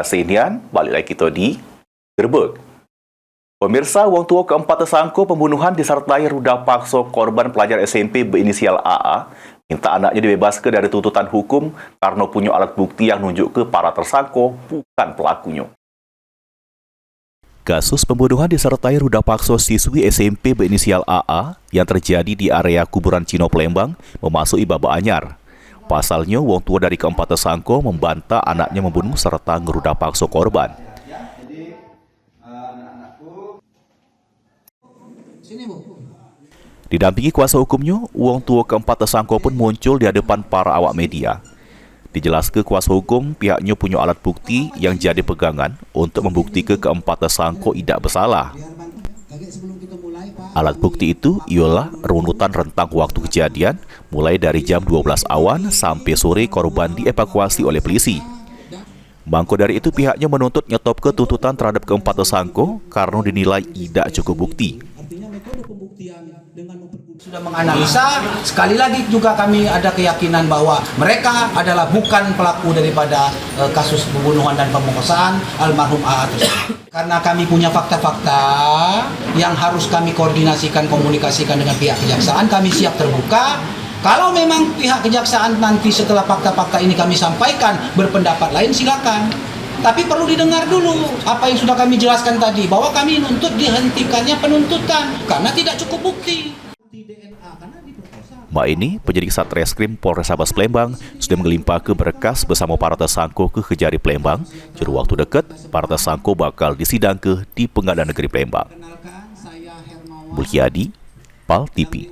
Senian, balik lagi kita di Gerbek. Pemirsa, wang tua keempat tersangka pembunuhan disertai ruda paksa korban pelajar SMP berinisial AA minta anaknya dibebaskan dari tuntutan hukum karena punya alat bukti yang nunjuk ke para tersangka bukan pelakunya. Kasus pembunuhan disertai ruda paksa siswi SMP berinisial AA yang terjadi di area kuburan Cino Palembang memasuki babak anyar. Pasalnya, wong tua dari keempat tersangka membantah anaknya membunuh serta ngeruda paksa korban. Didampingi kuasa hukumnya, wong tua keempat tersangka pun muncul di hadapan para awak media. Dijelaskan kuasa hukum, pihaknya punya alat bukti yang jadi pegangan untuk membuktikan keempat tersangka tidak bersalah. Alat bukti itu ialah runutan rentang waktu kejadian mulai dari jam 12 awan sampai sore korban dievakuasi oleh polisi. Mangko dari itu pihaknya menuntut nyetop ke tuntutan terhadap keempat tersangka karena dinilai tidak cukup bukti. Sudah menganalisa, sekali lagi juga kami ada keyakinan bahwa mereka adalah bukan pelaku daripada kasus pembunuhan dan pemerkosaan almarhum AA tersebut. Karena kami punya fakta-fakta yang harus kami koordinasikan, komunikasikan dengan pihak kejaksaan, kami siap terbuka. Kalau memang pihak kejaksaan nanti setelah fakta-fakta ini kami sampaikan berpendapat lain, silakan. Tapi perlu didengar dulu apa yang sudah kami jelaskan tadi, bahwa kami nuntut dihentikannya penuntutan karena tidak cukup bukti. Mbak ini, penyidik Satreskrim Polrestabes Palembang, sudah mengelimpahkan berkas bersama para tersangka ke Kejari Palembang. Juru waktu dekat, para tersangka bakal disidangkan di Pengadilan Negeri Palembang. Mulkiadi, PAL TV.